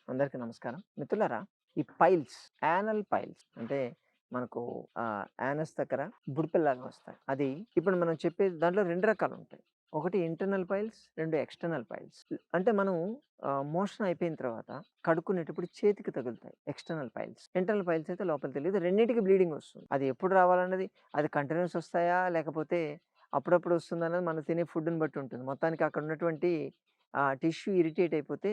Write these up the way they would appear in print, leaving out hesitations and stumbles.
అందరికీ నమస్కారం. మిత్రులారా, ఈ పైల్స్, యానల్ పైల్స్ అంటే మనకు యానస్ దగ్గర బుడిపెల్లాగా వస్తాయి. అది ఇప్పుడు మనం చెప్పేది దాంట్లో 2 రకాలుంటాయి. ఒకటి ఇంటర్నల్ పైల్స్, 2 ఎక్స్‌టర్నల్ పైల్స్. అంటే మనం మోషన్ అయిపోయిన తర్వాత కడుక్కునేటప్పుడు చేతికి తగులుతాయి ఎక్స్‌టర్నల్ పైల్స్. ఇంటర్నల్ పైల్స్ అయితే లోపల తెలీదు. రెండిటికి బ్లీడింగ్ వస్తుంది. అది ఎప్పుడు రావాలన్నది అది కంటిన్యూయస్ వస్తాయా? లేకపోతే అప్పుడప్పుడు వస్తుందన్నది మనం తినే ఫుడ్‌ని బట్టి ఉంటుంది. మొత్తానికి అక్కడ ఉన్నటువంటి టిష్యూ ఇరిటేట్ అయిపోతే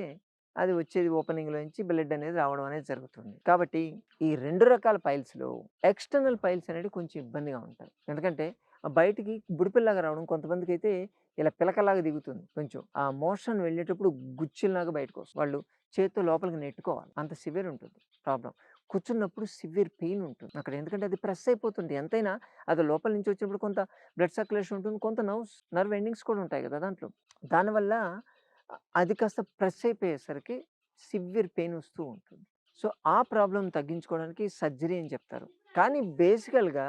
అది వచ్చేది ఓపెనింగ్‌లోంచి బ్లడ్ అనేది రావడం అనేది జరుగుతుంది. కాబట్టి ఈ 2 రకాల పైల్స్‌లో ఎక్స్‌టర్నల్ పైల్స్ అనేవి కొంచెం ఇబ్బందిగా ఉంటాయి. ఎందుకంటే బయటికి బుడిపెల్లాగా రావడం కొంతమందికైతే ఇలా పిలకలాగా దిగుతుంది కొంచెం. ఆ మోషన్ వెళ్ళేటప్పుడు గుచ్చుల్లాగా బయటకొస్తుంది. వాళ్ళు చేత్తో లోపలికి నెట్టుకోవాలి. అంత సివియర్ ఉంటుంది ప్రాబ్లమ్. కూర్చున్నప్పుడు సివియర్ పెయిన్ ఉంటుంది అక్కడ. ఎందుకంటే అది ప్రెస్ అయిపోతుంది. ఎంతైనా అది లోపల నుంచి వచ్చినప్పుడు కొంత బ్లడ్ సర్క్యులేషన్ ఉంటుంది. కొంత నర్వ్ ఎండింగ్స్ కూడా ఉంటాయి కదా దాంట్లో. దానివల్ల అది కాస్త ప్రెస్ అయిపోయేసరికి సివియర్ పెయిన్ వస్తూ ఉంటుంది. సో, ఆ ప్రాబ్లమ్ తగ్గించుకోవడానికి సర్జరీ అని చెప్తారు. కానీ బేసికల్‌గా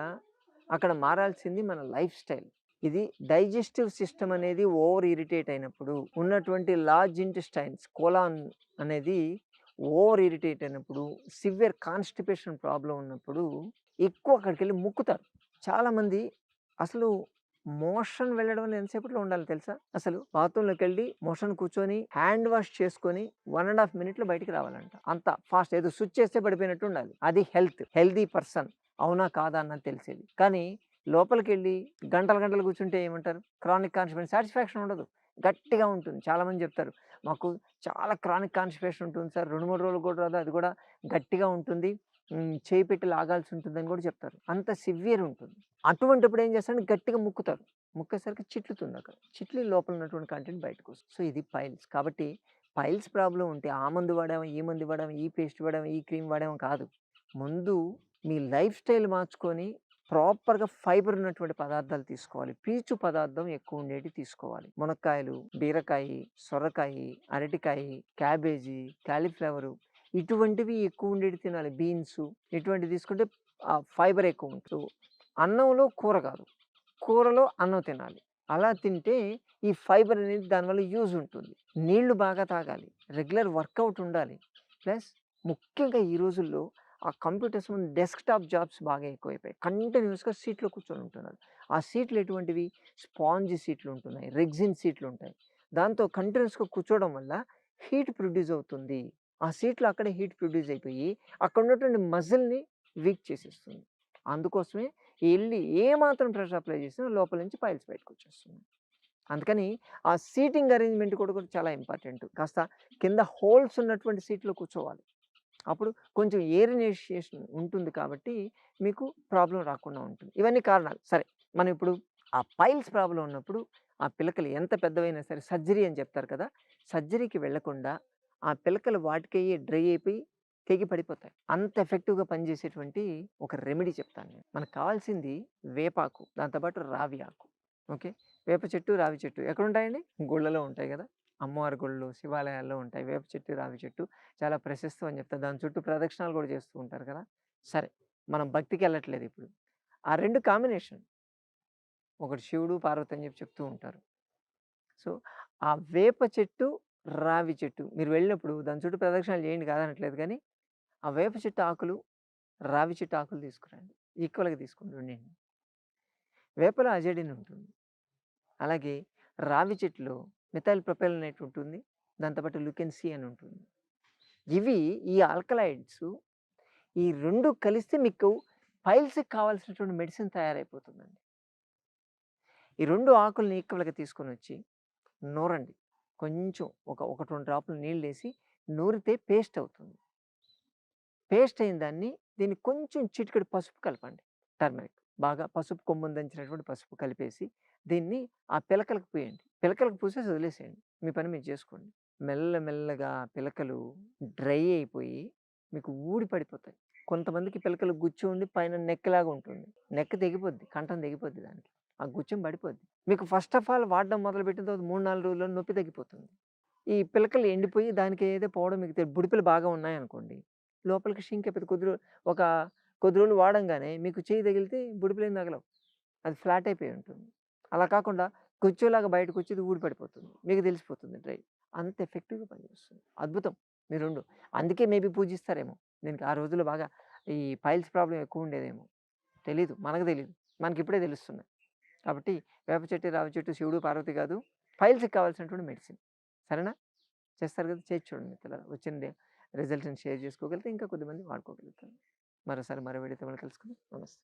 అక్కడ మారాల్సింది మన లైఫ్ స్టైల్. ఇది డైజెస్టివ్ సిస్టమ్ అనేది ఓవర్ ఇరిటేట్ అయినప్పుడు ఉన్నటువంటి లార్జ్ ఇంటెస్టైన్స్ కోలాన్ అనేది ఓవర్ ఇరిటేట్ అయినప్పుడు, సివియర్ కాన్‌స్టిపేషన్ ప్రాబ్లమ్ ఉన్నప్పుడు ఎక్కువ అక్కడికెళ్ళి ముక్కుతారు. చాలామంది అసలు మోషన్ వెళ్ళడం వల్ల ఎంతసేపట్లో ఉండాలి తెలుసా? అసలు బాత్రూమ్‌లోకెళ్ళి మోషన్ కూర్చొని హ్యాండ్ వాష్ చేసుకొని 1 ½ మినిట్‌లో బయటికి రావాలంట. అంత ఫాస్ట్ ఏదో స్విచ్ చేస్తే పడిపోయినట్టు ఉండాలి. అది హెల్తీ పర్సన్ అవునా? కాదా? అన్నది తెలిసేది. కానీ లోపలికెళ్ళి గంటలు గంటలు కూర్చుంటే ఏమంటారు? క్రానిక్ కాన్‌స్టిపేషన్ సాటిస్ఫాక్షన్ ఉండదు. గట్టిగా ఉంటుంది. చాలామంది చెప్తారు. మాకు చాలా క్రానిక్ కాన్‌స్టిపేషన్ ఉంటుంది సార్. 2, 3 రోజులు కూడా రాదు. అది కూడా గట్టిగా ఉంటుంది. చేయి పెట్టి లాగాల్సి ఉంటుందని కూడా చెప్తారు. అంత సివియర్ ఉంటుంది. అటువంటప్పుడు ఏం చేస్తారంటే గట్టిగా ముక్కుతారు. ముక్కేసరికి చిట్లుతుందక్కడ. చిట్లి లోపల ఉన్నటువంటి కంటెంట్ బయటకొస్తుంది. సో, ఇది పైల్స్. కాబట్టి పైల్స్ ప్రాబ్లమ్ ఉంటే ఆ మందు వాడామా, ఈ మందు వాడామా, ఈ పేస్ట్ వాడామా, ఈ క్రీమ్ వాడామా కాదు. ముందు మీ లైఫ్ స్టైల్ మార్చుకొని ప్రాపర్‌గా ఫైబర్ ఉన్నటువంటి పదార్థాలు తీసుకోవాలి. పీచు పదార్థం ఎక్కువ ఉండేటివి తీసుకోవాలి. మునక్కాయలు, బీరకాయి, సొరకాయి, అరటికాయి, క్యాబేజీ, కాలీఫ్లవరు ఇటువంటివి ఎక్కువ ఉండేటివి తినాలి. బీన్సు ఇటువంటివి తీసుకుంటే ఫైబర్ ఎక్కువ ఉంటుంది. అన్నంలో కూర కాదు. కూరలో అన్నం తినాలి. అలా తింటే ఈ ఫైబర్ అనేది దానివల్ల యూజ్ ఉంటుంది. నీళ్లు బాగా తాగాలి. రెగ్యులర్ వర్కౌట్ ఉండాలి. ప్లస్ ముఖ్యంగా ఈ రోజుల్లో ఆ కంప్యూటర్స్ ముందు డెస్క్‌టాప్ జాబ్స్ బాగా ఎక్కువైపోయాయి. కంటిన్యూయస్‌గా సీట్‌లో కూర్చొని ఉంటున్నారు. ఆ సీట్లు ఎటువంటివి? స్పాంజ్ సీట్లు ఉంటున్నాయి. రెగ్జిన్ సీట్లు ఉంటాయి. దాంతో కంటిన్యూయస్‌గా కూర్చోవడం వల్ల హీట్ ప్రొడ్యూస్ అవుతుంది. ఆ సీట్‌లో అక్కడే హీట్ ప్రొడ్యూస్ అయిపోయి అక్కడ ఉన్నటువంటి మజిల్‌ని వీక్ చేసేస్తుంది. అందుకోసమే ఎళ్లి ఏమాత్రం ప్రెషర్ అప్లై చేసినా లోపల నుంచి పైల్స్ బయటకొచ్చేస్తున్నాయి. అందుకని ఆ సీటింగ్ అరేంజ్‌మెంట్ కూడా చాలా ఇంపార్టెంట్. కాస్త కింద హోల్స్ ఉన్నటువంటి సీట్‌లో కూర్చోవాలి. అప్పుడు కొంచెం ఎయిర్ ఇనిషియేషన్ ఉంటుంది కాబట్టి మీకు ప్రాబ్లమ్ రాకుండా ఉంటుంది. ఇవన్నీ కారణాలు. సరే, మనం ఇప్పుడు ఆ పైల్స్ ప్రాబ్లమ్ ఉన్నప్పుడు ఆ పిలకలు ఎంత పెద్దవైనా సరే సర్జరీ అని చెప్తారు కదా! సర్జరీకి వెళ్ళకుండా ఆ పిలకలు వాటికయ్యే డ్రై అయిపోయి తెగి పడిపోతాయి. అంత ఎఫెక్టివ్‌గా పనిచేసేటువంటి ఒక రెమెడీ చెప్తాను నేను. మనకు కావాల్సింది వేపాకు, దాంతో పాటు రావి ఆకు. ఓకే. వేప చెట్టు, రావి చెట్టు ఎక్కడుంటాయండి? గుళ్ళలో ఉంటాయి గదా! అమ్మవారి గుళ్ళు, శివాలయాల్లో ఉంటాయి. వేప చెట్టు, రావి చెట్టు చాలా ప్రశస్తం అని చెప్తారు. దాని చుట్టూ ప్రదక్షిణాలు కూడా చేస్తూ ఉంటారు కదా! సరే, మనం భక్తికెళ్ళట్లేదు ఇప్పుడు. ఆ 2 కాంబినేషన్. ఒకటి శివుడు, పార్వతి అని చెప్తూ ఉంటారు. సో, ఆ వేప చెట్టు, రావి చెట్టు మీరు వెళ్ళినప్పుడు దాని చుట్టూ ప్రదక్షిణాలు చేయండి కాదనట్లేదు గానీ, ఆ వేప చెట్టు ఆకులు, రావి చెట్టు ఆకులు తీసుకురండి. ఈక్వల్‌గా తీసుకోండి రెండిటిని. వేపలో అజడిన్ ఉంటుంది. అలాగే రావి చెట్టులో మిథైల్ ప్రొపైలినేట్ ఉంటుంది. దాంతో పాటు లుకెన్ సి అని ఉంటుంది. ఇవి ఈ ఆల్కలాయిడ్స్ ఈ 2 కలిస్తే మీకు పైల్స్‌కి కావాల్సినటువంటి మెడిసిన్ తయారైపోతుందండి. ఈ 2 ఆకుల్ని ఈక్వల్‌గా తీసుకొనొచ్చి నూరండి. కొంచెం ఒకటి 2 డ్రాపులు నీళ్ళేసి నూరితే పేస్ట్ అవుతుంది. పేస్ట్ అయిన దాన్ని దీన్ని కొంచెం చిటికెడు పసుపు కలపండి. టర్మరిక్. బాగా పసుపు కొమ్మున దంచినటువంటి పసుపు కలిపేసి దీన్ని ఆ పిలకలకు పూయండి. పిలకలకు పూసేసి వదిలేసేయండి. మీ పని మీరు చేసుకోండి. మెల్లగా పిలకలు డ్రై అయిపోయి మీకు ఊడి పడిపోతాయి. కొంతమందికి పిలకలు గుచ్చి ఉండి పైన నెక్‌లాగా ఉంటుంది. నెక్ తెగిపోద్ది. కంఠం తెగిపోద్ది దానికి. ఆ గుచ్చెం పడిపోద్ది. మీకు ఫస్ట్ ఆఫ్ ఆల్ వాడడం మొదలుపెట్టిన తర్వాత 3, 4 రోజుల్లో నొప్పి తగ్గిపోతుంది. ఈ పిలకలు ఎండిపోయి దానికి ఏదో పౌడర్ మీకు బుడిపెలు బాగా ఉన్నాయనుకోండి, లోపలికి షింక్ అయిపోద్ది. ఒక కొద్ది రోజులు వాడంగానే మీకు చెయ్యి తగిలితే బుడిపెలేం తగలవు. అది ఫ్లాట్ అయిపోయి ఉంటుంది. అలా కాకుండా కుర్చీలాగా బయటకొచ్చి ఇది ఊడి పడిపోతుంది. మీకు తెలిసిపోతుంది డ్రై. అంత ఎఫెక్టివ్‌గా పనిచేస్తుంది. అద్భుతం. మీరుండు. అందుకే మేబీ పూజిస్తారేమో. దీనికి ఆ రోజుల్లో బాగా ఈ పైల్స్ ప్రాబ్లమ్ ఎక్కువుండేదేమో. తెలీదు. మనకు తెలీదు. మనకిప్పుడే తెలుస్తున్నాయి. కాబట్టి వేప చెట్టు, రావి చెట్టు, శివుడు, పార్వతి కాదు. పైల్స్‌కి కావాల్సినటువంటి మెడిసిన్. సరేనా? చేస్తారు కదా! చేసి చూడండి మిత్రులారా. వచ్చిన రిజల్ట్‌ని షేర్ చేసుకోగలిగితే ఇంకా కొద్దిమంది వాడుకోగలుగుతారు. మరోసారి మరో వీడియోతో మళ్ళీ కలుసుకుందాం. నమస్తే.